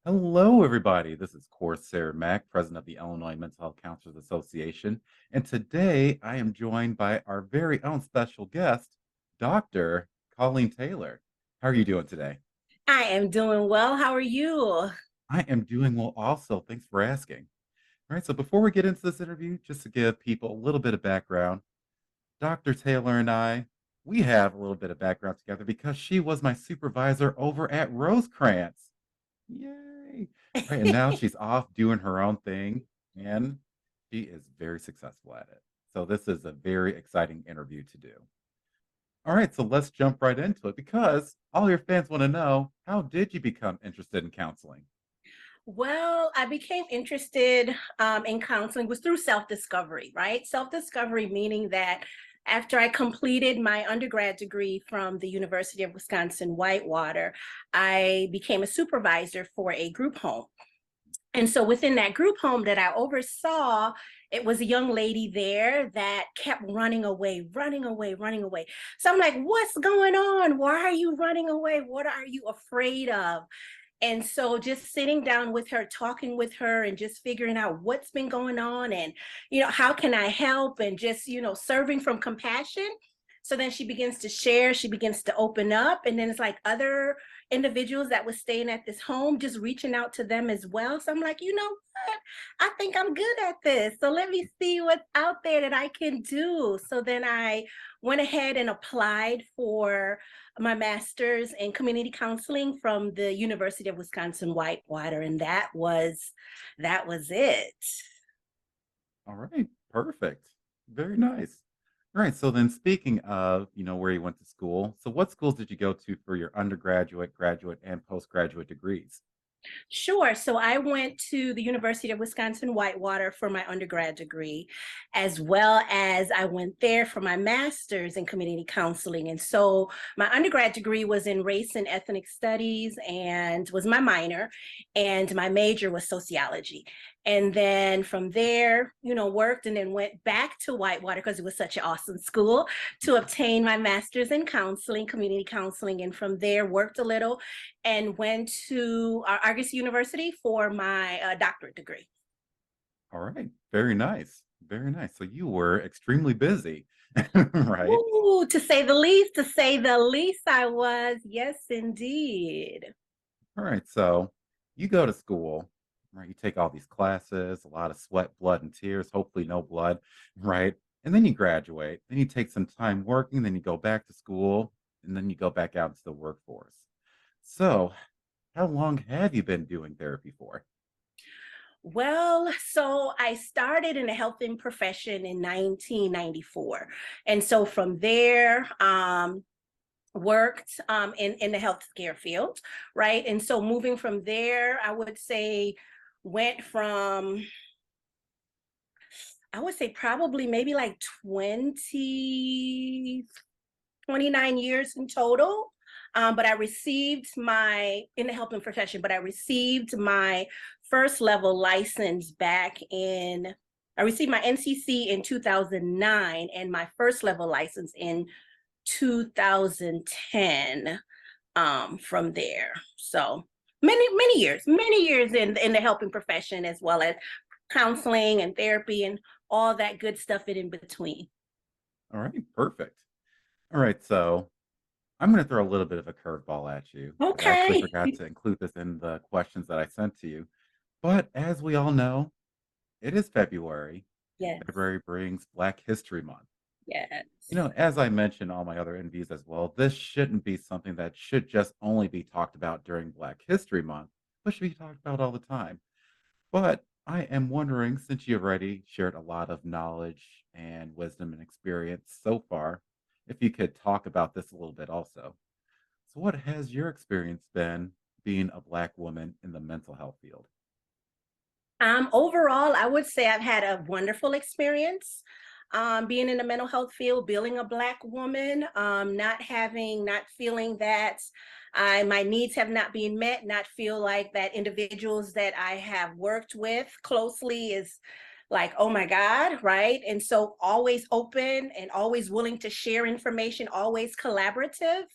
Hello, everybody. This is Corsair Mac, president of the Illinois Mental Health Counselors Association. And today I am joined by our very own special guest, Dr. Colleen Taylor. How are you doing today? I am doing well. How are you? I am doing well also. Thanks for asking. All right, so before we get into this interview, just to give people a little bit of background, Dr. Taylor and we have a little bit of background together because she was my supervisor over at Rosecrans. Yay! Right, and now she's off doing her own thing, and she is very successful at it. So this is a very exciting interview to do. All right, so let's jump right into it because all your fans want to know, how did you become interested in counseling? Well, I became interested in counseling was through self-discovery, right? Self-discovery meaning that after I completed my undergrad degree from the University of Wisconsin-Whitewater, I became a supervisor for a group home. And so within that group home that I oversaw, it was a young lady there that kept running away, running away, running away. So I'm like, what's going on? Why are you running away? What are you afraid of? And so just sitting down with her, talking with her, and just figuring out what's been going on and, how can I help, and just, serving from compassion. So then she begins to share, she begins to open up. And then it's like other individuals that was staying at this home, just reaching out to them as well. So I'm like, you know what? I think I'm good at this. So let me see what's out there that I can do. So then I went ahead and applied for my master's in community counseling from the University of Wisconsin-Whitewater, and that was it. All right, perfect. Very nice. All right, so then speaking of, where you went to school, so what schools did you go to for your undergraduate, graduate, and postgraduate degrees? Sure. So I went to the University of Wisconsin-Whitewater for my undergrad degree, as well as I went there for my master's in community counseling. And so my undergrad degree was in race and ethnic studies and was my minor, and my major was sociology. And then from there, worked and then went back to Whitewater because it was such an awesome school to obtain my master's in counseling, community counseling. And from there, worked a little and went to Argus University for my doctorate degree. All right, very nice. Very nice. So you were extremely busy, right? Ooh, to say the least, I was. Yes, indeed. All right, so you go to school, right? You take all these classes, a lot of sweat, blood, and tears, hopefully no blood, right? And then you graduate. Then you take some time working, then you go back to school, and then you go back out into the workforce. So, how long have you been doing therapy for? Well, so I started in the healthing profession in 1994. And so from there, worked in the healthcare field, right? And so moving from there, went from, I would say probably maybe like 29 years in total. But I received in the helping profession, but I received my first level license I received my NCC in 2009 and my first level license in 2010 from there. So many years in the helping profession, as well as counseling and therapy and all that good stuff in between. All right, perfect. All right, so I'm going to throw a little bit of a curveball at you. I actually Okay. forgot to include this in the questions that I sent to you. But as we all know, it is February, and Yes. February brings Black History Month. Yes. As I mentioned all my other NVs as well, this shouldn't be something that should just only be talked about during Black History Month, but should be talked about all the time. But I am wondering, since you've already shared a lot of knowledge and wisdom and experience so far, if you could talk about this a little bit also. So, what has your experience been being a Black woman in the mental health field? Overall, I would say I've had a wonderful experience being in the mental health field, being a Black woman, not feeling that my needs have not been met, not feel like that individuals that I have worked with closely is like, oh my God, right? And so always open and always willing to share information, always collaborative.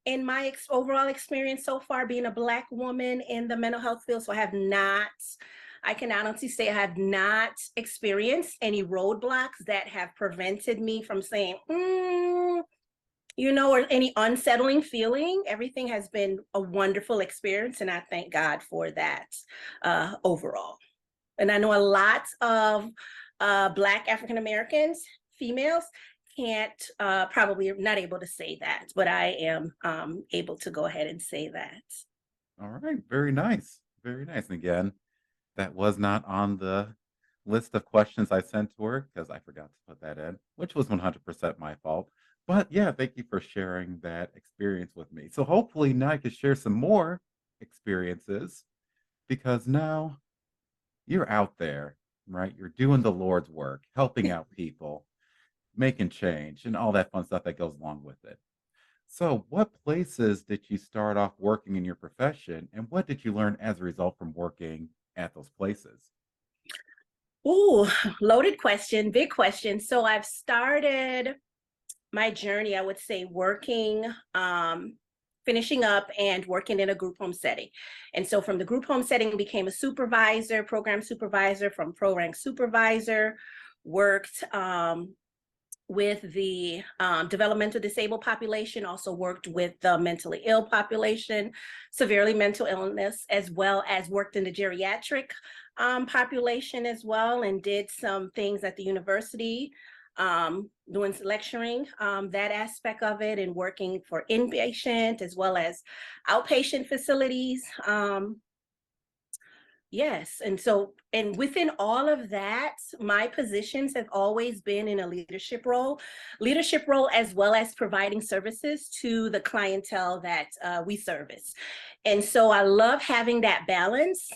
in my overall experience so far, being a Black woman in the mental health field. So I can honestly say I have not experienced any roadblocks that have prevented me from saying, or any unsettling feeling. Everything has been a wonderful experience, and I thank God for that overall. And I know a lot of Black African Americans, females, can't probably not able to say that, but I am able to go ahead and say that. All right, very nice. Very nice. And again, that was not on the list of questions I sent to her because I forgot to put that in, which was 100% my fault. But yeah, thank you for sharing that experience with me. So hopefully now I can share some more experiences because now you're out there, right? You're doing the Lord's work, helping out people, making change, and all that fun stuff that goes along with it. So, what places did you start off working in your profession, and what did you learn as a result from working at those places? Ooh, loaded question, big question. So I've started my journey, I would say, finishing up and working in a group home setting. And so from the group home setting, became a supervisor, program supervisor, from program supervisor, worked with the developmental disabled population, also worked with the mentally ill population, severely mental illness, as well as worked in the geriatric population as well, and did some things at the university, doing lecturing, that aspect of it, and working for inpatient as well as outpatient facilities. Yes. And within all of that, my positions have always been in a leadership role, as well as providing services to the clientele that we service. And so I love having that balance.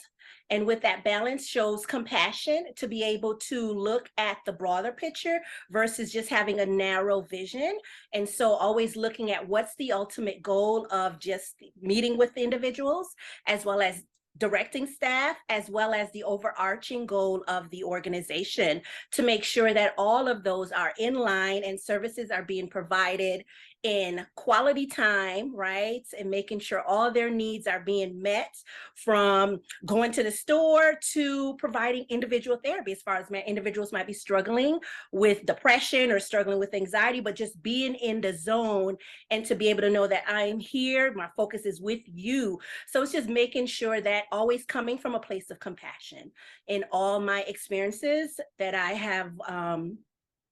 And with that balance shows compassion to be able to look at the broader picture versus just having a narrow vision. And so always looking at what's the ultimate goal of just meeting with individuals, as well as directing staff, as well as the overarching goal of the organization, to make sure that all of those are in line and services are being provided in quality time, right? And making sure all their needs are being met, from going to the store to providing individual therapy, as far as individuals might be struggling with depression or struggling with anxiety, but just being in the zone and to be able to know that I'm here, my focus is with you. So it's just making sure that always coming from a place of compassion in all my experiences that I have,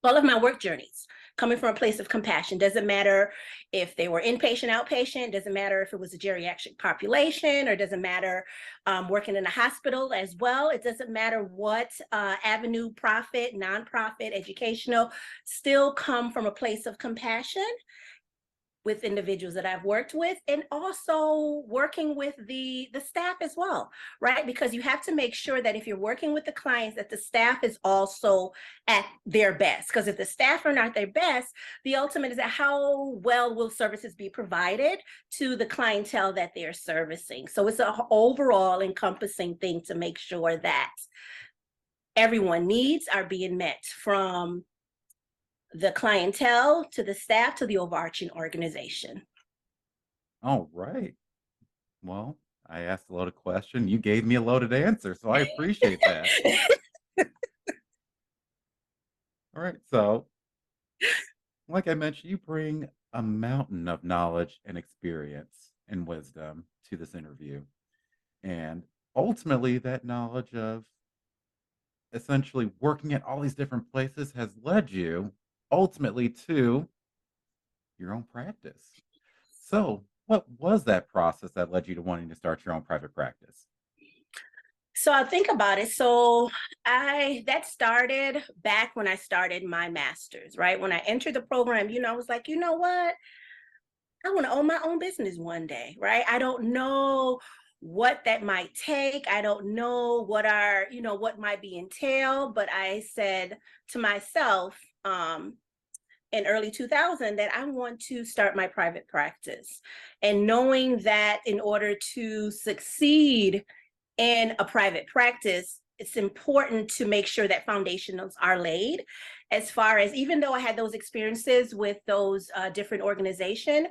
all of my work journeys, coming from a place of compassion. Doesn't matter if they were inpatient, outpatient, doesn't matter if it was a geriatric population, or doesn't matter working in a hospital as well. It doesn't matter what avenue, profit, nonprofit, educational, still come from a place of compassion with individuals that I've worked with, and also working with the staff as well, right? Because you have to make sure that if you're working with the clients, that the staff is also at their best. Because if the staff are not their best, the ultimate is that how well will services be provided to the clientele that they're servicing. So it's an overall encompassing thing to make sure that everyone needs are being met, from the clientele to the staff to the overarching organization. All right. Well, I asked a loaded question. You gave me a loaded answer, so I appreciate that. All right. So, like I mentioned, you bring a mountain of knowledge and experience and wisdom to this interview. And ultimately, that knowledge of essentially working at all these different places has led you ultimately to your own practice. So, what was that process that led you to wanting to start your own private practice? So I think about it. So that started back when I started my master's, right? When I entered the program, I was like, you know what? I want to own my own business one day, right? I don't know what that might take. I don't know what might be entailed, but I said to myself, in early 2000, that I want to start my private practice. And knowing that in order to succeed in a private practice, it's important to make sure that foundations are laid. As far as, even though I had those experiences with those different organizations,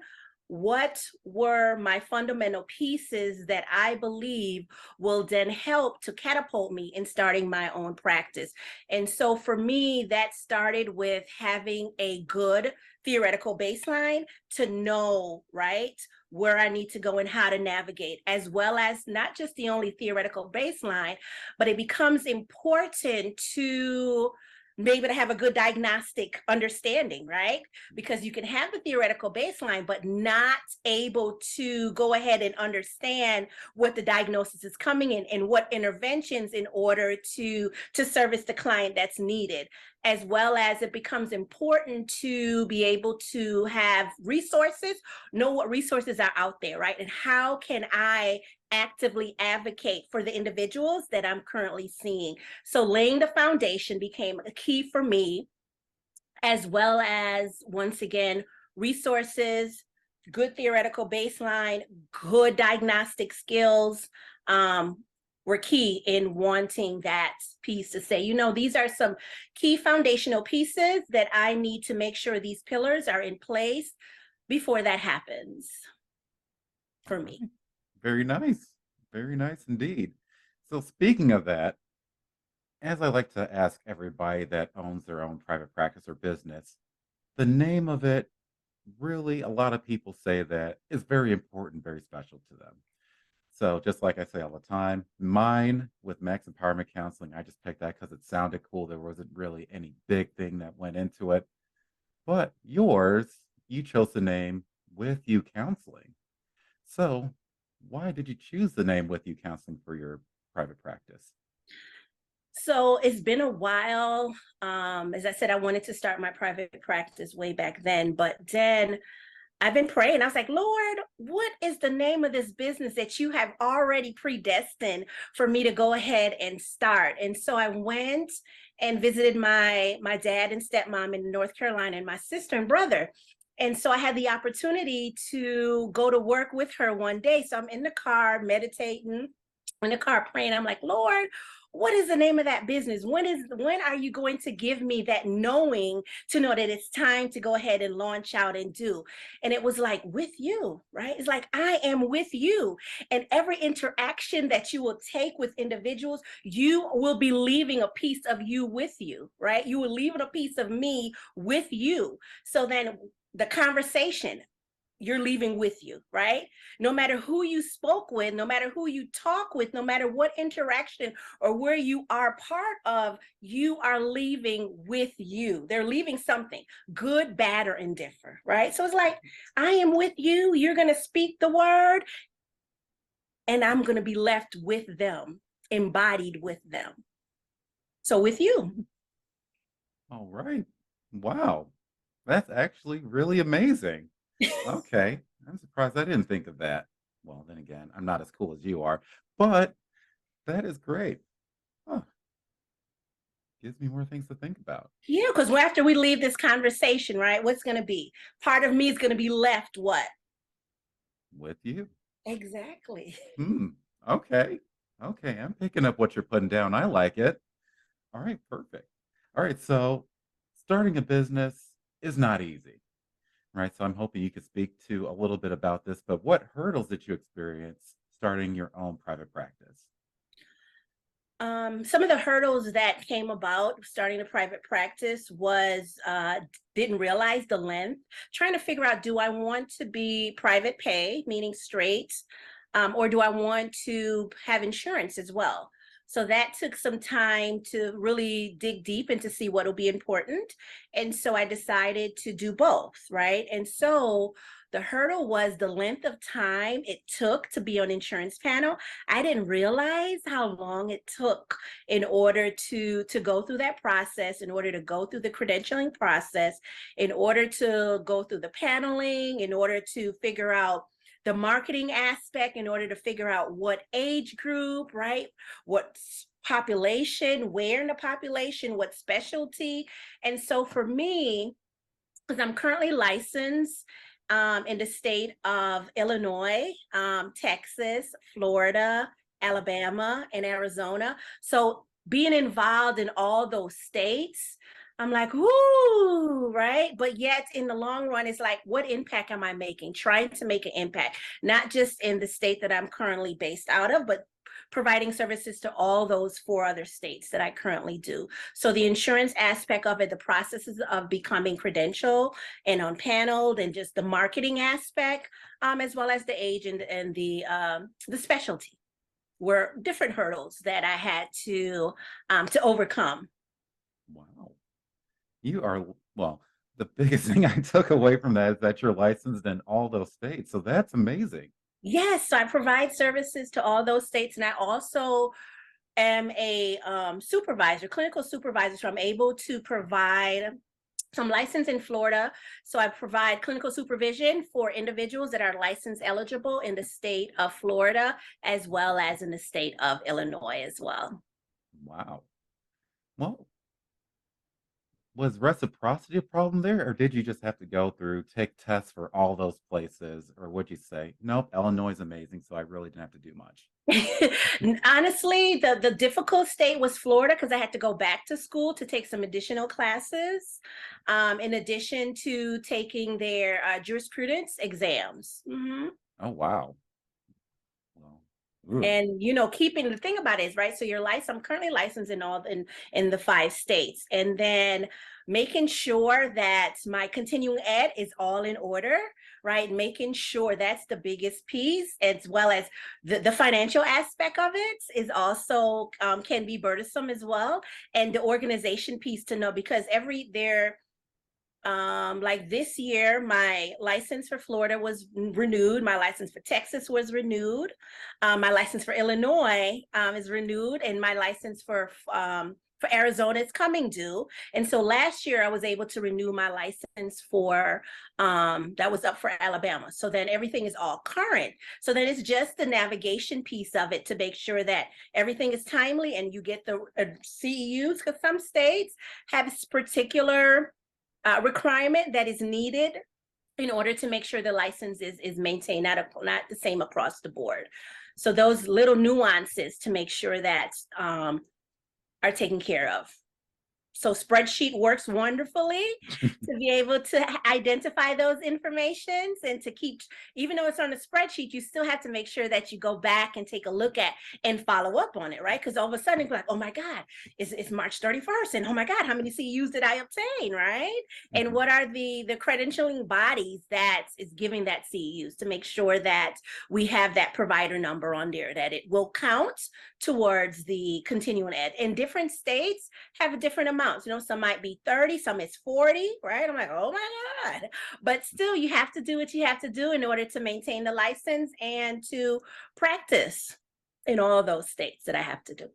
what were my fundamental pieces that I believe will then help to catapult me in starting my own practice. And so for me, that started with having a good theoretical baseline to know, right, where I need to go and how to navigate, as well as not just the only theoretical baseline, but it becomes important to maybe to have a good diagnostic understanding, right? Because you can have the theoretical baseline, but not able to go ahead and understand what the diagnosis is coming in and what interventions in order to service the client that's needed, as well as it becomes important to be able to have resources, know what resources are out there, right? And how can I actively advocate for the individuals that I'm currently seeing. So laying the foundation became a key for me, as well as, once again, resources, good theoretical baseline, good diagnostic skills, were key in wanting that piece to say, you know, these are some key foundational pieces that I need to make sure these pillars are in place before that happens All for me. right. Very nice. Very nice indeed. So speaking of that, as I like to ask everybody that owns their own private practice or business, the name of it really, a lot of people say that is very important, very special to them. So just like I say all the time, mine with Max Empowerment Counseling, I just picked that because it sounded cool. There wasn't really any big thing that went into it. But yours, you chose the name With You Counseling. So why did you choose the name With You Counseling for your private practice? So it's been a while. As I said, I wanted to start my private practice way back then, but then I've been praying. I was like, Lord, what is the name of this business that you have already predestined for me to go ahead and start? And so I went and visited my dad and stepmom in North Carolina and my sister and brother. And so I had the opportunity to go to work with her one day. So I'm in the car meditating, in the car praying. I'm like, Lord, what is the name of that business? When are you going to give me that knowing to know that it's time to go ahead and launch out and do? And it was like, with you, right? It's like, I am with you. And every interaction that you will take with individuals, you will be leaving a piece of you with you, right? You will leave a piece of me with you. So then the conversation, you're leaving with you, right? No matter who you spoke with, no matter who you talk with, no matter what interaction or where you are part of, you are leaving with you. They're leaving something good, bad, or indifferent, right? So it's like, I am with you. You're going to speak the word, and I'm going to be left with them, embodied with them. So with you. All right. Wow. That's actually really amazing. Okay. I'm surprised I didn't think of that. Well, then again, I'm not as cool as you are, but that is great. Huh. Gives me more things to think about Yeah, because after we leave this conversation, right, what's going to be? Part of me is going to be left what? with you. Exactly. Hmm. Okay. Okay. I'm picking up what you're putting down. I like it. All right. Perfect. All right. So starting a business is not easy, right? So I'm hoping you could speak to a little bit about this, but what hurdles did you experience starting your own private practice? Some of the hurdles that came about starting a private practice was didn't realize the length, trying to figure out, do I want to be private pay, meaning straight, or do I want to have insurance as well? So that took some time to really dig deep and to see what will be important. And so I decided to do both, right? And so the hurdle was the length of time it took to be on insurance panel. I didn't realize how long it took in order to go through that process, in order to go through the credentialing process, in order to go through the paneling, in order to figure out the marketing aspect, in order to figure out what age group, right? What population, where in the population, what specialty. And so for me, because I'm currently licensed in the state of Illinois, Texas, Florida, Alabama, and Arizona. So being involved in all those states, I'm like, ooh, right? But yet in the long run, it's like, what impact am I making? Trying to make an impact, not just in the state that I'm currently based out of, but providing services to all those 4 other states that I currently do. So the insurance aspect of it, the processes of becoming credentialed and on paneled, and just the marketing aspect, as well as the age and the specialty, were different hurdles that I had to overcome. Wow. You are well, the biggest thing I took away from that is that you're licensed in all those states, so that's amazing. Yes, so I provide services to all those states, and I also am a supervisor, clinical supervisor. So I'm able to provide. So I'm licensed in Florida, so I provide clinical supervision for individuals that are license eligible in the state of Florida, as well as in the state of Illinois as well. Wow. Well, was reciprocity a problem there, or did you just have to go through, take tests for all those places, or would you say, "Nope, Illinois is amazing, so I really didn't have to do much?" Honestly, the difficult state was Florida because I had to go back to school to take some additional classes, in addition to taking their jurisprudence exams. Oh, wow. Well, ooh. And keeping the thing about it is, right, so you're licensed, I'm currently licensed in the 5 states, and then making sure that my continuing ed is all in order, right, making sure that's the biggest piece, as well as the financial aspect of it is also can be burdensome as well, and the organization piece to know, because every there like this year my license for Florida was renewed, my license for Texas was renewed, my license for Illinois is renewed, and my license for Arizona is coming due. And so last year I was able to renew my license for that was up for Alabama, so then everything is all current. So then it's just the navigation piece of it to make sure that everything is timely and you get the CEUs, because some states have this particular requirement that is needed in order to make sure the license is maintained, not the same across the board. So those little nuances to make sure that are taken care of. So spreadsheet works wonderfully to be able to identify those informations and to keep, even though it's on a spreadsheet, you still have to make sure that you go back and take a look at and follow up on it, right? Because all of a sudden, it's like, oh my God, it's March 31st. And oh my God, how many CEUs did I obtain, right? And Mhm. what are the credentialing bodies that is giving that CEUs, to make sure that we have that provider number on there, that it will count towards the continuing ed. In different states have a different amounts. Some might be 30, some is 40, right? I'm like, oh my God. But still, you have to do what you have to do in order to maintain the license and to practice in all those states that I have to do.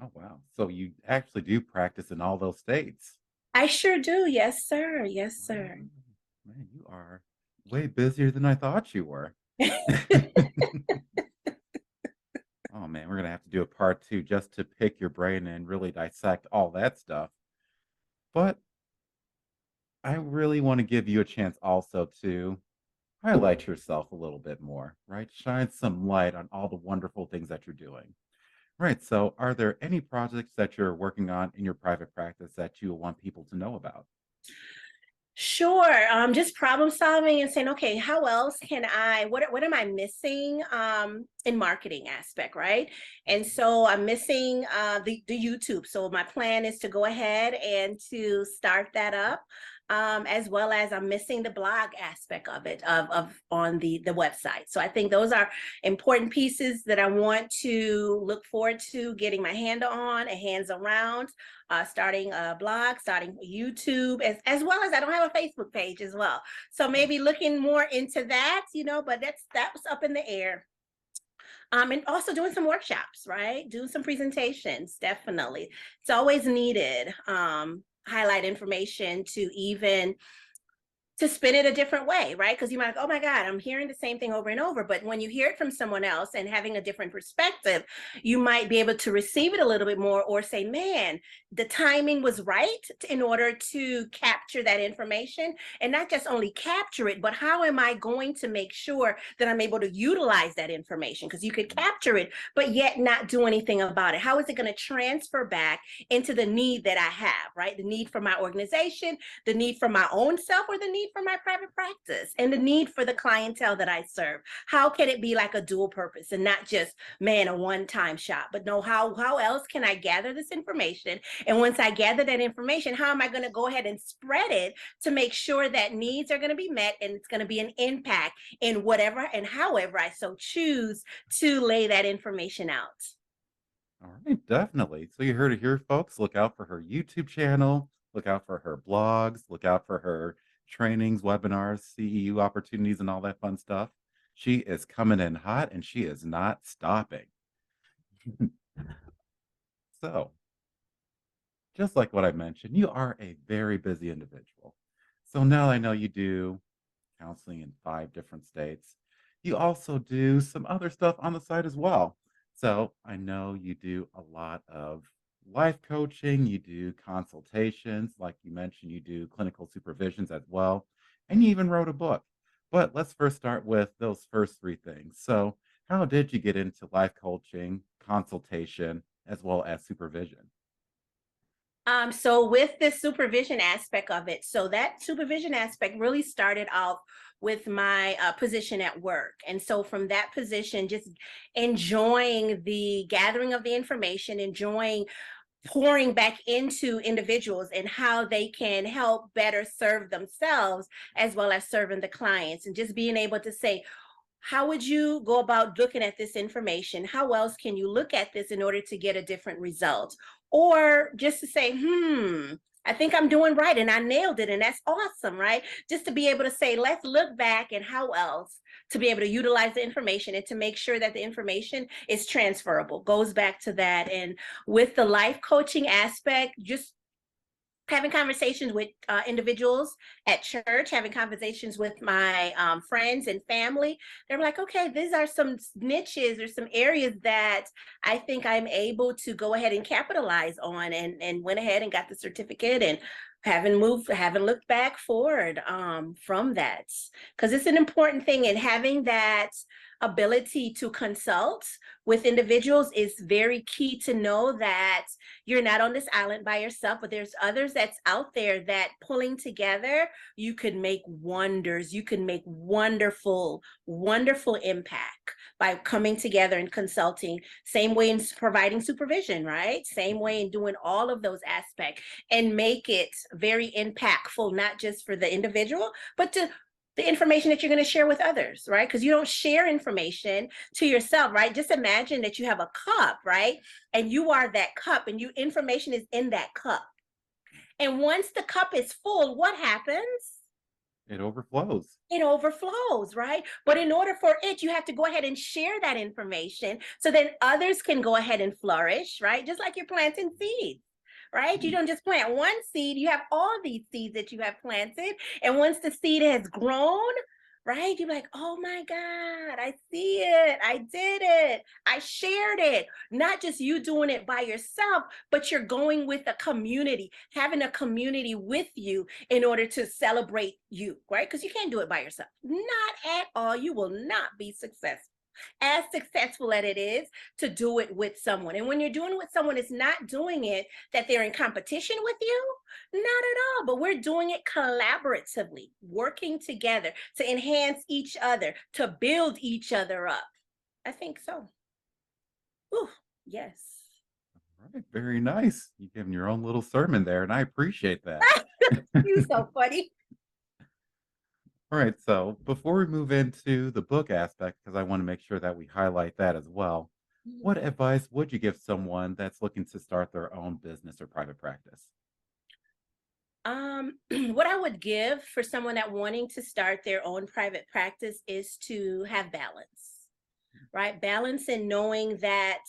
Oh, wow. So you actually do practice in all those states. I sure do. Yes, sir. Yes, sir. Wow. Man, you are way busier than I thought you were. Oh man, we're gonna have to do a part 2 just to pick your brain and really dissect all that stuff. But I really want to give you a chance also to highlight yourself a little bit more, right? Shine some light on all the wonderful things that you're doing. Right. So, are there any projects that you're working on in your private practice that you want people to know about? Sure. Just problem solving and saying, okay, how else can what am I missing in marketing aspect, right? And so I'm missing the YouTube. So my plan is to go ahead and to start that up. As well as I'm missing the blog aspect of it, of on the website. So I think those are important pieces that I want to look forward to getting my hand on and hands around, starting a blog, starting YouTube, as well as I don't have a Facebook page as well. So Oh, maybe looking more into that, but that was up in the air. And also doing some workshops, right? Doing some presentations, definitely. It's always needed. Highlight information to even to spin it a different way, right? Because you might, oh my God, I'm hearing the same thing over and over. But when you hear it from someone else and having a different perspective, you might be able to receive it a little bit more or say, man, the timing was right in order to capture that information, and not just only capture it, but how am I going to make sure that I'm able to utilize that information? Because you could capture it, but yet not do anything about it. How is it going to transfer back into the need that I have, right? The need for my organization, the need for my own self, or the need for my private practice, and the need for the clientele that I serve. How can it be like a dual purpose and not just, man, a one-time shop, but no, how else can I gather this information? And once I gather that information, how am I going to go ahead and spread it to make sure that needs are going to be met and it's going to be an impact in whatever and however I so choose to lay that information out. All right, definitely. So you heard it here, folks. Look out for her YouTube channel. Look out for her blogs. Look out for her trainings, webinars, CEU opportunities, and all that fun stuff. She is coming in hot and she is not stopping. So, just like what I mentioned, you are a very busy individual. So now I know you do counseling in 5 different states. You also do some other stuff on the side as well. So I know you do a lot of life coaching, you do consultations, like you mentioned, you do clinical supervisions as well, and you even wrote a book. But let's first start with those first 3 things. So, how did you get into life coaching, consultation, as well as supervision? So with this supervision aspect of it, so that supervision aspect really started off with my position at work. And so from that position, just enjoying the gathering of the information, enjoying pouring back into individuals and how they can help better serve themselves as well as serving the clients, and just being able to say, how would you go about looking at this information? How else can you look at this in order to get a different result? Or just to say, I think I'm doing right and I nailed it. And that's awesome, right? Just to be able to say, let's look back and how else to be able to utilize the information and to make sure that the information is transferable, goes back to that. And with the life coaching aspect, just having conversations with individuals at church, having conversations with my friends and family. They're like, okay, these are some niches or some areas that I think I'm able to go ahead and capitalize on, and went ahead and got the certificate, and haven't looked back forward from that, because it's an important thing, and having that ability to consult with individuals is very key, to know that you're not on this island by yourself, but there's others that's out there that pulling together, you could make wonders. You can make wonderful, wonderful impact by coming together and consulting. Same way in providing supervision, right? Same way in doing all of those aspects, and make it very impactful, not just for the individual, but to the information that you're going to share with others, right? Because you don't share information to yourself, right? Just imagine that you have a cup, right? And you are that cup, and you information is in that cup. And once the cup is full, what happens? It overflows. It overflows, right? But in order for it, you have to go ahead and share that information so then others can go ahead and flourish, right? Just like you're planting seeds, right? You don't just plant one seed, you have all these seeds that you have planted. And once the seed has grown, right, you're like, oh my God, I see it. I did it. I shared it. Not just you doing it by yourself, but you're going with a community, having a community with you in order to celebrate you, right? Because you can't do it by yourself. Not at all. You will not be as successful as it is to do it with someone. And when you're doing it with someone, it's not doing it that they're in competition with you, not at all, but we're doing it collaboratively, working together to enhance each other, to build each other up. I think so. Ooh, yes. All right, very nice. You giving your own little sermon there, and I appreciate that. You so funny. All right, so before we move into the book aspect, because I want to make sure that we highlight that as well, what advice would you give someone that's looking to start their own business or private practice? What I would give for someone that wanting to start their own private practice is to have balance, right? Balance in knowing that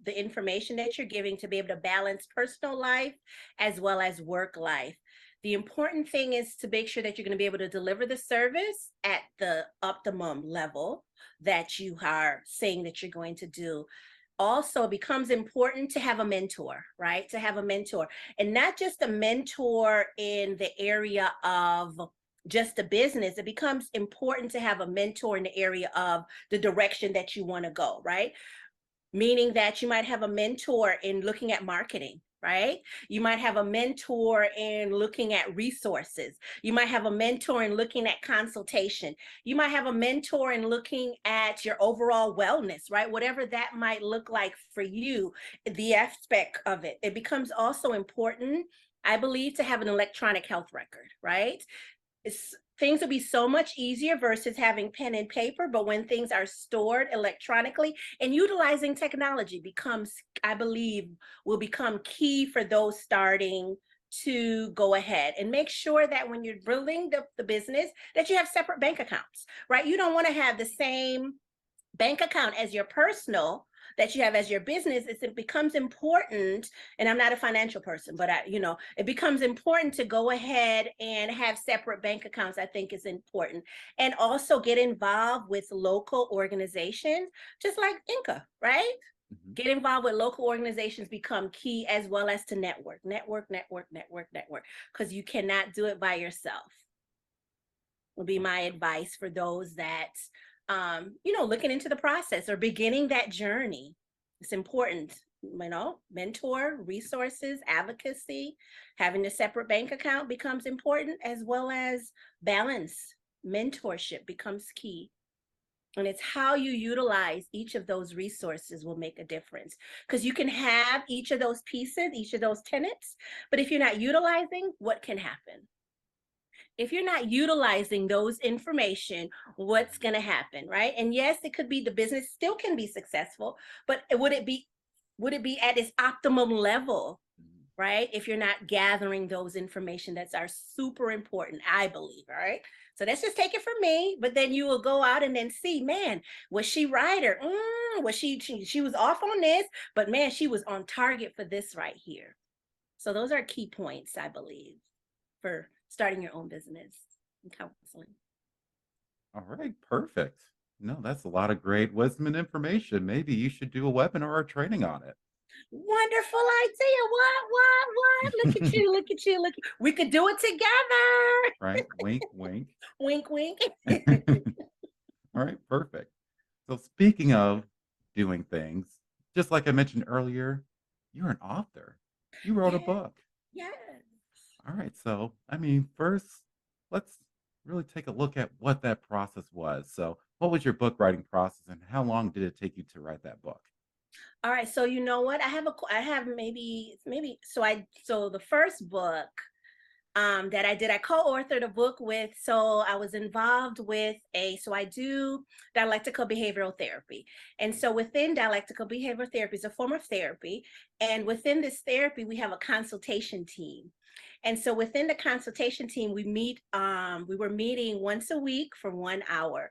the information that you're giving, to be able to balance personal life as well as work life. The important thing is to make sure that you're going to be able to deliver the service at the optimum level that you are saying that you're going to do. Also, it becomes important to have a mentor, right? To have a mentor, and not just a mentor in the area of just a business. It becomes important to have a mentor in the area of the direction that you want to go, right? Meaning that you might have a mentor in looking at marketing, right? You might have a mentor in looking at resources. You might have a mentor in looking at consultation. You might have a mentor in looking at your overall wellness, right? Whatever that might look like for you, the aspect of it. It becomes also important, I believe, to have an electronic health record, right? Things will be so much easier versus having pen and paper, but when things are stored electronically, and utilizing technology becomes, I believe, will become key for those starting to go ahead and make sure that when you're building the business, that you have separate bank accounts, right? You don't want to have the same bank account as your personal that you have as your business. It becomes important, and I'm not a financial person, but it becomes important to go ahead and have separate bank accounts. I think is important, and also get involved with local organizations just like INCA, right? Mhm. Get involved with local organizations become key, as well as to network, because you cannot do it by yourself. Will be my advice for those that looking into the process or beginning that journey. It's important, mentor, resources, advocacy. Having a separate bank account becomes important, as well as balance. Mentorship becomes key, and it's how you utilize each of those resources will make a difference, because you can have each of those pieces, each of those tenets, but if you're not utilizing, what can happen? If you're not utilizing those information, what's going to happen, right? And yes, it could be the business still can be successful, but would it be at its optimum level, Mhm. right? If you're not gathering those information that are super important, I believe, all right? So let's just take it from me, but then you will go out and then see, man, was she right, or was she was off on this, but man, she was on target for this right here. So those are key points, I believe, for starting your own business and counseling. All right, perfect. No, that's a lot of great wisdom and information. Maybe you should do a webinar or training on Wonderful idea. What? Look at it. you, look at you, look. We could do it together. Right? Wink, wink. Wink, wink. All right, perfect. So speaking of doing things, just like I mentioned earlier, you're an author. You wrote a Yeah, book. yeah. All right, so I mean, first, let's really take a look at what that process was. So, what was your book writing process, and how long did it take you to write that book? All right. So you know what? I have maybe so the first book that I did. I co-authored a book with, so I was involved with so I do dialectical behavioral therapy. And so within dialectical behavioral therapy is a form of therapy. And within this therapy, we have a consultation team. And so within the consultation team, we were meeting once a week for 1 hour.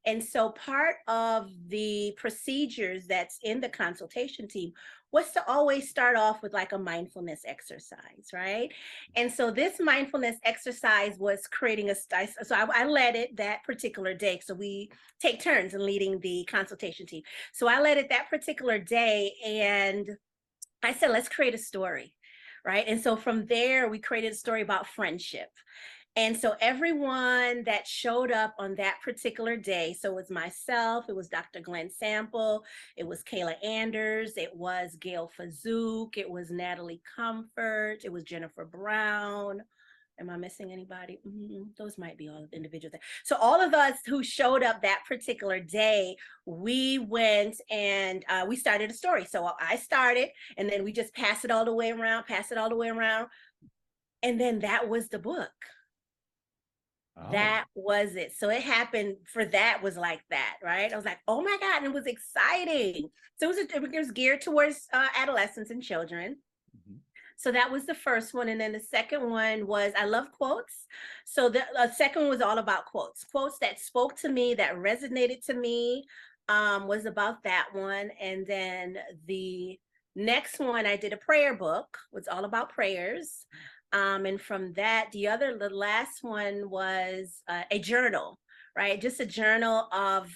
And so part of the procedures that's in the consultation team was to always start off with like a mindfulness exercise, right? And so this mindfulness exercise was creating I led it that particular day. So we take turns in leading the consultation team. So I led it that particular day, and I said, let's create a story, right? And so from there, we created a story about friendship. And so everyone that showed up on that particular day, so it was myself, it was Dr. Glenn Sample, it was Kayla Anders, it was Gail Fazook, it was Natalie Comfort, it was Jennifer Brown. Am I missing anybody? Those might be all the individuals. So all of us who showed up that particular day, we went and we started a story. So I started, and then we just pass it all the way around, pass it all the way around. And then that was the book. Oh, That was it. So it happened for that was like that, right? I was like, oh my God, and it was exciting. So it was geared towards adolescents and children. mhm. So that was the first one. And then the second one was I love quotes. So the second one was all about quotes that spoke to me, that resonated to me, was about that one. And then the next one, I did a prayer book, was all about prayers. And from that, the last one was a journal, right? Just a journal of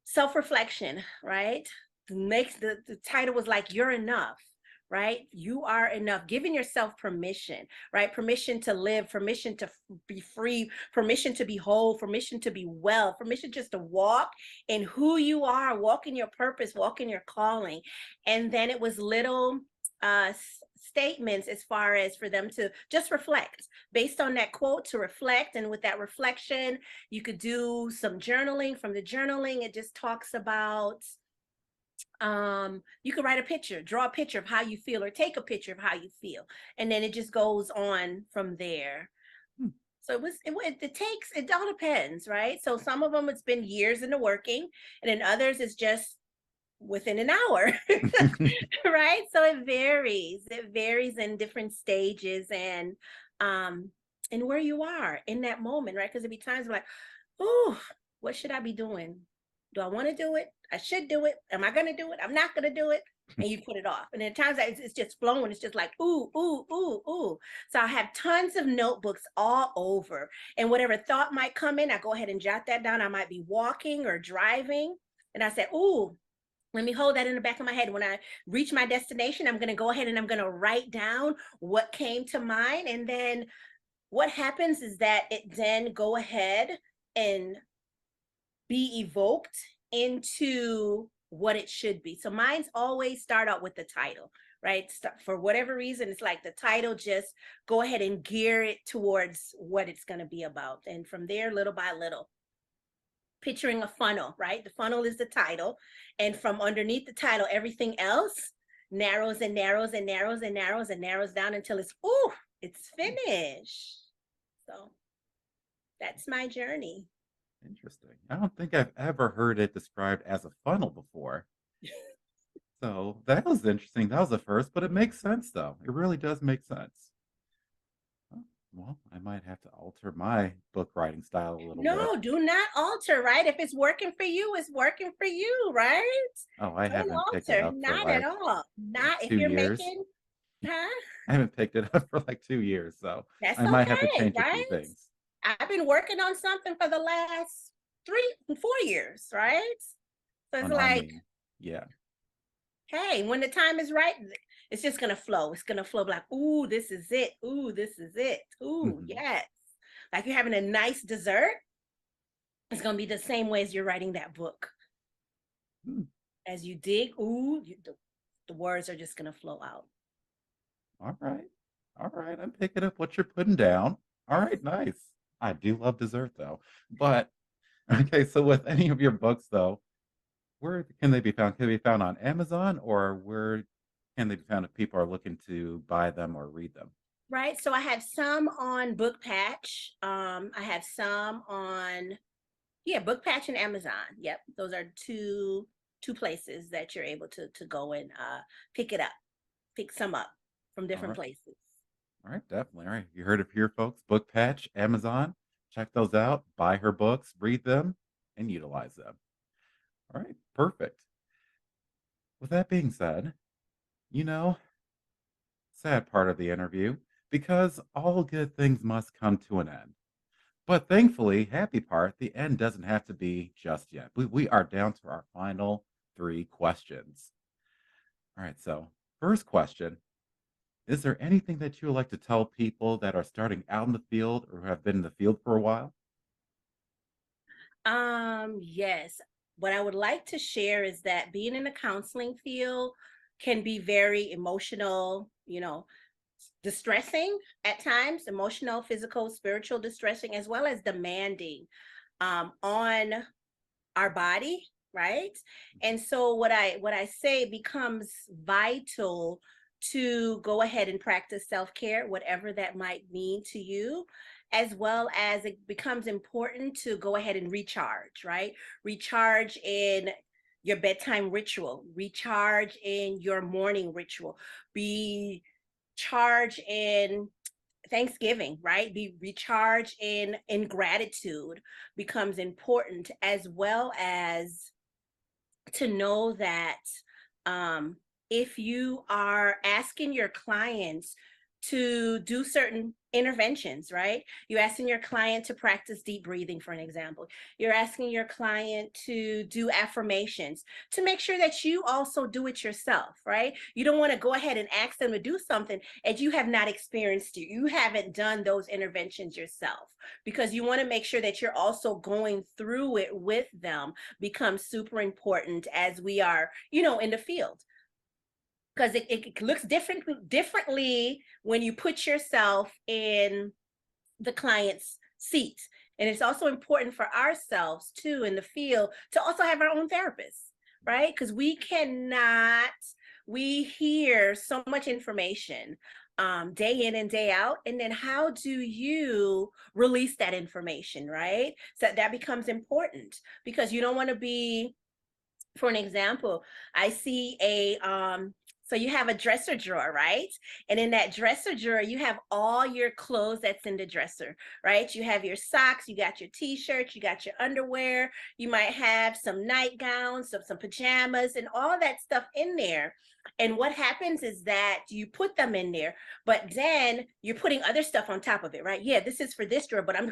self-reflection, right? The title was like you're enough, right? You are enough, giving yourself permission, right? Permission to live, permission to be free, permission to be whole, permission to be well, permission just to walk in who you are, walk in your purpose, walk in your calling. And then it was little statements as far as for them to just reflect based on that quote, to reflect. And with that reflection, you could do some journaling. From the journaling, it just talks about you could write a picture, draw a picture of how you feel, or take a picture of how you feel, and then it just goes on from there. Hmm. So it all depends, right? So some of them it's been years in the working, and then others it's just within an hour. Right? So it varies in different stages, um and where you are in that moment, right? Because there'll be times like, oh, what should I be doing? Do I want to do it? I should do it. Am I going to do it? I'm not going to do it. And you put it off. And then times that it's just flowing. It's just like, ooh, ooh, ooh, ooh. So I have tons of notebooks all over. And whatever thought might come in, I go ahead and jot that down. I might be walking or driving. And I say, ooh, let me hold that in the back of my head. When I reach my destination, I'm going to go ahead and I'm going to write down what came to mind. And then what happens is that it then go ahead and be evoked into what it should be. So mine's always start out with the title, right? For whatever reason, it's like the title, just go ahead and gear it towards what it's going to be about. And from there, little by little, picturing a funnel, right? The funnel is the title. And from underneath the title, everything else narrows and narrows and narrows and narrows and narrows down until it's finished. So that's my journey. Interesting. I don't think I've ever heard it described as a funnel before. So that was interesting. That was a first, but it makes sense though. It really does make sense. Oh, well, I might have to alter my book writing style a little bit. No, do not alter, right? If it's working for you, it's working for you, right? Oh, I Don't haven't picked it alter, up for not at all. like Not if 2 you're years. making, huh? I haven't picked it up for like 2 years, so That's I might have to okay, change a few right? things. I've been working on something for the last 4 years, right? So Oh, it's no, I like, mean, yeah. hey, when the time is right, it's just gonna flow. It's gonna flow like, ooh, this is it. Ooh, this is it. Ooh, Mhm. yes. Like you're having a nice dessert. It's gonna be the same way as you're writing that book. Mm, As you dig, the words are just gonna flow out. all right. All right, I'm picking up what you're putting down. All right, nice. I do love dessert though. But okay, so with any of your books though, where can they be found? Can they be found on Amazon or where can they be found if people are looking to buy them or read them? Right. So I have some on Book Patch. I have some on, yeah, Book Patch and Amazon. Yep. Those are two places that you're able to go and pick it up, pick some up from All different right. places. All right, definitely. All right. You heard it here, folks. Book Patch, Amazon. Check those out. Buy her books, read them, and utilize them. All right, perfect. With that being said, you know, sad part of the interview, because all good things must come to an end. But thankfully, happy part, the end doesn't have to be just yet. We are down to our final three questions. All right, so first question. Is there anything that you would like to tell people that are starting out in the field or have been in the field for a while? Yes. What I would like to share is that being in the counseling field can be very emotional, distressing at times, emotional, physical, spiritual distressing, as well as demanding on our body, right? And so what I say becomes vital to go ahead and practice self-care, whatever that might mean to you, as well as it becomes important to go ahead and recharge, right? Recharge in your bedtime ritual, recharge in your morning ritual, be charged in Thanksgiving, right? Be recharged in gratitude becomes important, as well as to know that um, if you are asking your clients to do certain interventions, right? You're asking your client to practice deep breathing, for an example. You're asking your client to do affirmations to make sure that you also do it yourself, right? You don't want to go ahead and ask them to do something and you have not experienced it. You haven't done those interventions yourself, because you want to make sure that you're also going through it with them becomes super important as we are, in the field, because it looks differently when you put yourself in the client's seat. And it's also important for ourselves too in the field to also have our own therapists, right? Because we hear so much information day in and day out. And then how do you release that information, right? So that becomes important, because you don't want to be, for an example, I see so you have a dresser drawer, right? And in that dresser drawer, you have all your clothes that's in the dresser, right? You have your socks, you got your t-shirts, you got your underwear, you might have some nightgowns, some pajamas, and all that stuff in there. And what happens is that you put them in there, but then you're putting other stuff on top of it, right? Yeah, this is for this drawer, but I'm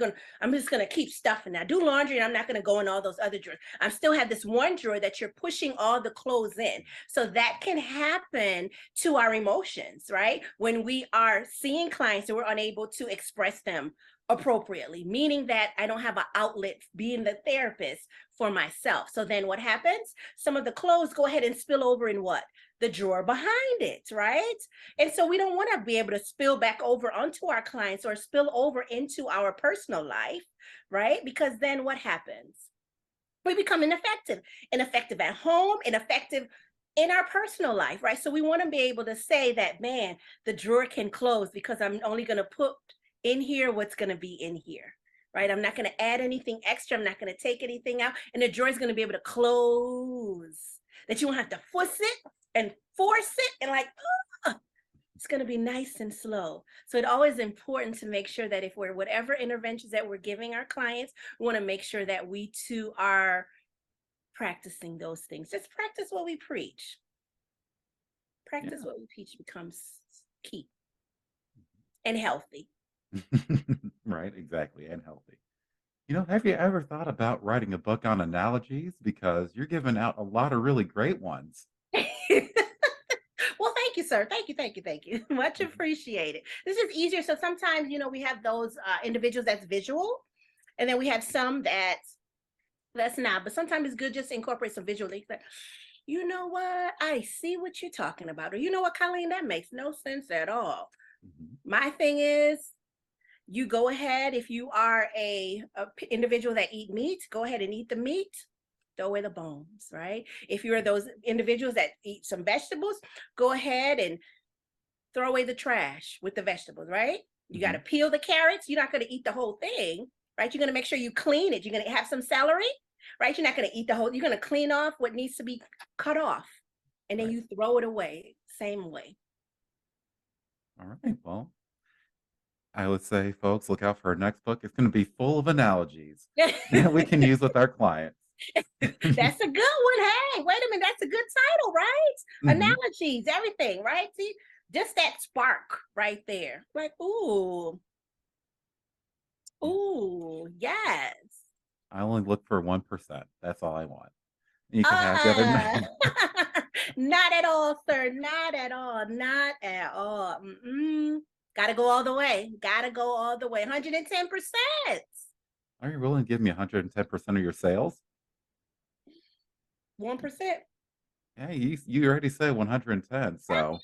just gonna keep stuffing. I do laundry and I'm not gonna go in all those other drawers. I still have this one drawer that you're pushing all the clothes in. So that can happen to our emotions, right? When we are seeing clients and we're unable to express them appropriately, meaning that I don't have an outlet being the therapist for myself. So then what happens? Some of the clothes go ahead and spill over in what? The drawer behind it, right? And so we don't want to be able to spill back over onto our clients or spill over into our personal life, right? Because then what happens? We become ineffective at home, ineffective in our personal life, right? So we want to be able to say that, man, the drawer can close because I'm only going to put in here what's going to be in here, right? I'm not going to add anything extra. I'm not going to take anything out. And the drawer is going to be able to close, that you won't have to fuss it and force it and like, oh, it's going to be nice and slow. So it's always important to make sure that if we're whatever interventions that we're giving our clients, we want to make sure that we too are practicing those things. Just practice what we preach. Practice Yeah. what we preach becomes key and healthy. Right, exactly, and healthy. Have you ever thought about writing a book on analogies? Because you're giving out a lot of really great ones. Well, thank you, sir. Thank you, thank you, thank you. Much Mhm. appreciated. This is easier. So sometimes, we have those individuals that's visual, and then we have some that's not. But sometimes it's good just to incorporate some visual. Like, you know what? I see what you're talking about. Or you know what, Colleen, that makes no sense at all. Mhm. My thing is, you go ahead, if you are a individual that eat meat, go ahead and eat the meat, throw away the bones, right? If you're those individuals that eat some vegetables, go ahead and throw away the trash with the vegetables, right? You got to Mhm. peel the carrots. You're not going to eat the whole thing, right? You're going to make sure you clean it. You're going to have some celery, right? You're not going to eat the whole, you're going to clean off what needs to be cut off, and then Right. you throw it away same way. All right. Well, I would say, folks, look out for our next book. It's going to be full of analogies that we can use with our clients. That's a good one. Hey, wait a minute. That's a good title, right? Mhm. Analogies, everything, right? See, just that spark right there. Like, ooh, Yeah. ooh, yes. I only look for 1%. That's all I want. You can have the other Uh-uh. 9. Not at all, sir. Not at all. Not at all. Mm-mm. Gotta go all the way. Gotta go all the way. 110%. Are you willing to give me 110% of your sales? 1%. Hey, you already said 110, so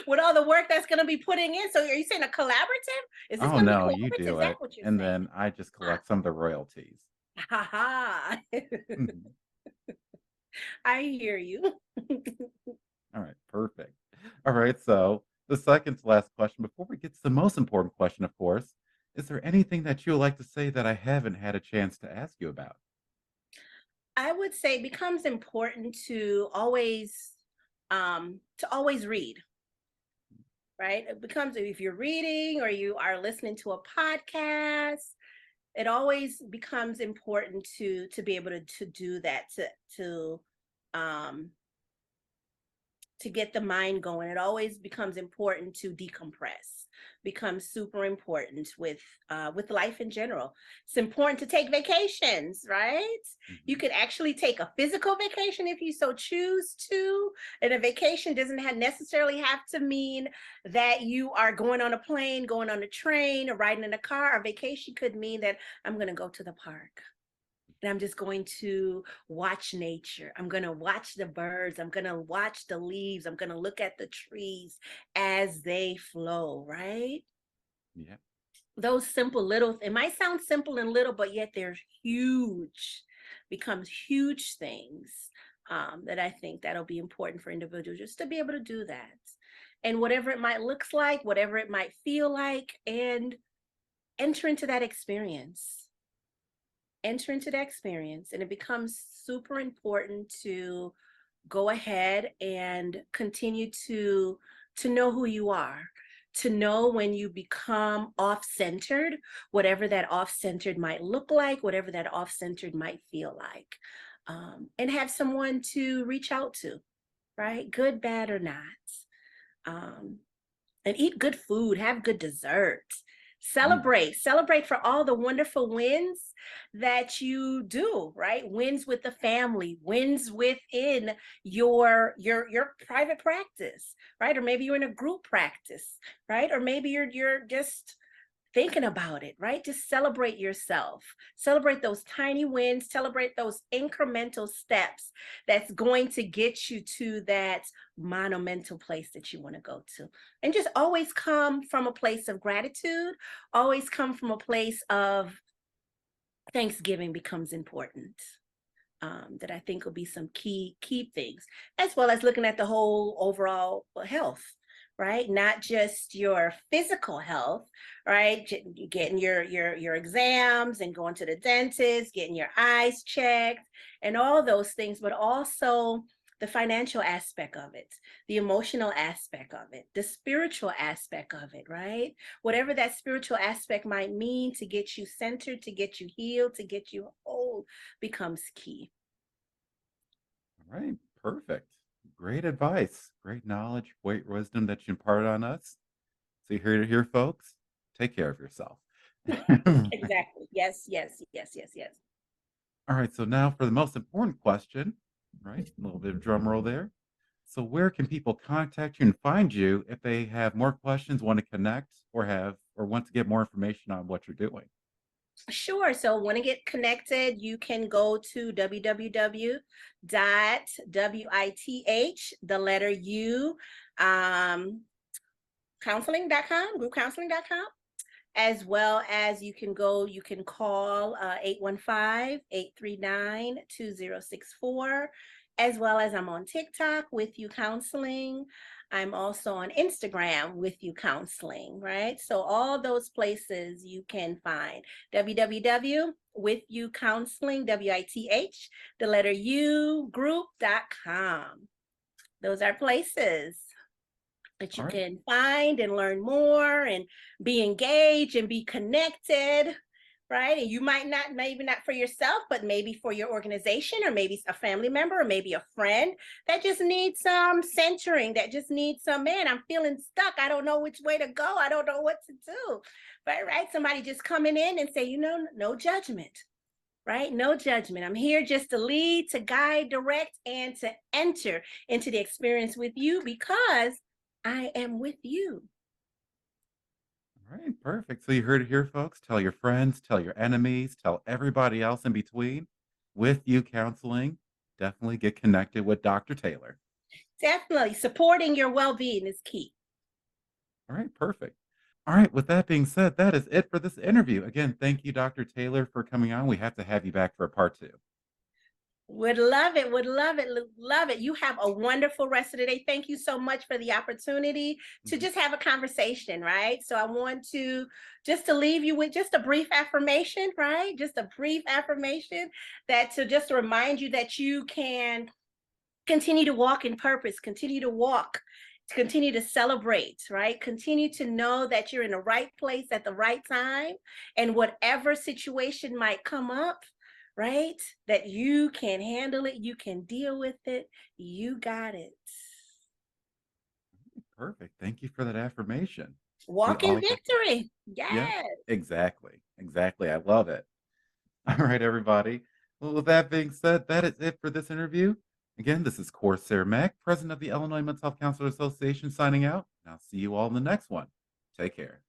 With all the work that's going to be putting in. So are you saying a collaborative? Is this oh, going to be no, you collaborative? Is do that it, what you're and saying? then I just Huh. collect some of the royalties. Ha ha. Mhm. I hear you. Alright, perfect. Alright, so the second to last question before we get to the most important question, of course, is there anything that you would like to say that I haven't had a chance to ask you about? I would say it becomes important to always read, right? It becomes, if you're reading or you are listening to a podcast, it always becomes important to be able to do that, to um to get the mind going. It always becomes important to decompress. Becomes super important with life in general. It's important to take vacations, right? You Mhm. could actually take a physical vacation if you so choose to. And a vacation doesn't necessarily have to mean that you are going on a plane, going on a train, or riding in a car. A vacation could mean that I'm going to go to the park and I'm just going to watch nature. I'm going to watch the birds. I'm going to watch the leaves. I'm going to look at the trees as they flow, right? Yeah. Those simple little, it might sound simple and little, but yet they're huge, becomes huge things that I think that'll be important for individuals just to be able to do that. And whatever it might look like, whatever it might feel like, and enter into that experience enter into that experience, and it becomes super important to go ahead and continue to know who you are, to know when you become off-centered, whatever that off-centered might look like, whatever that off-centered might feel like, and have someone to reach out to, right? Good, bad, or not. um, and eat good food, have good desserts. Mm. Celebrate for all the wonderful wins that you do, right? Wins with the family, wins within your private practice, right? Or maybe you're in a group practice, right? Or maybe you're just thinking about it, right? Just celebrate yourself. Celebrate those tiny wins, celebrate those incremental steps that's going to get you to that monumental place that you want to go to. And just always come from a place of gratitude, always come from a place of Thanksgiving becomes important. That I think will be some key things, as well as looking at the whole overall health, right? Not just your physical health, right? Getting your exams and going to the dentist, getting your eyes checked, and all those things, but also the financial aspect of it, the emotional aspect of it, the spiritual aspect of it, right? Whatever that spiritual aspect might mean to get you centered, to get you healed, to get you whole becomes key. All right. Perfect. Great advice. Great knowledge, great wisdom that you imparted on us. So you heard it here, folks. Take care of yourself. Right. Exactly. Yes, yes, yes, yes, yes. All right. So now for the most important question, right? A little bit of drum roll there. So where can people contact you and find you if they have more questions, want to connect, or want to get more information on what you're doing? Sure. So want to get connected, you can go to www.with, the letter U, um, counseling.com, groupcounseling.com. As well as you can call 815-839-2064, as well as I'm on TikTok with you counseling. I'm also on Instagram with you counseling, right? So all those places you can find www with you counseling, WITH, the letter U group.com. Those are places that All you right. can find and learn more and be engaged and be connected, right? And you might not, maybe not for yourself, but maybe for your organization, or maybe a family member, or maybe a friend that just needs some centering, that just needs some, man, I'm feeling stuck. I don't know which way to go. I don't know what to do. But right, somebody just coming in and say, no judgment. Right? No judgment. I'm here just to lead, to guide, direct, and to enter into the experience with you because I am with you. All right. Perfect. So you heard it here, folks. Tell your friends, tell your enemies, tell everybody else in between. With you counseling, definitely get connected with Dr. Taylor. Definitely supporting your well being is key. All right. Perfect. All right. With that being said, that is it for this interview. Again, thank you, Dr. Taylor, for coming on. We have to have you back for a part two. Would love it, would love it, love it. You have a wonderful rest of the day. Thank you so much for the opportunity to Mhm. just have a conversation, right? So I want to just to leave you with just a brief affirmation, right? Just a brief affirmation that to just remind you that you can continue to walk in purpose, continue to walk, continue to celebrate, right? Continue to know that you're in the right place at the right time, and whatever situation might come up, right? That you can handle it, you can deal with it, you got it. Perfect. Thank you for that affirmation. We Walk in all get victory. yeah, Yes. exactly. Exactly. I love it. All right, everybody. Well, with that being said, that is it for this interview. Again, this is Corsair Mac, president of the Illinois Mental Health Counselor Association, signing out. And I'll see you all in the next one. Take care.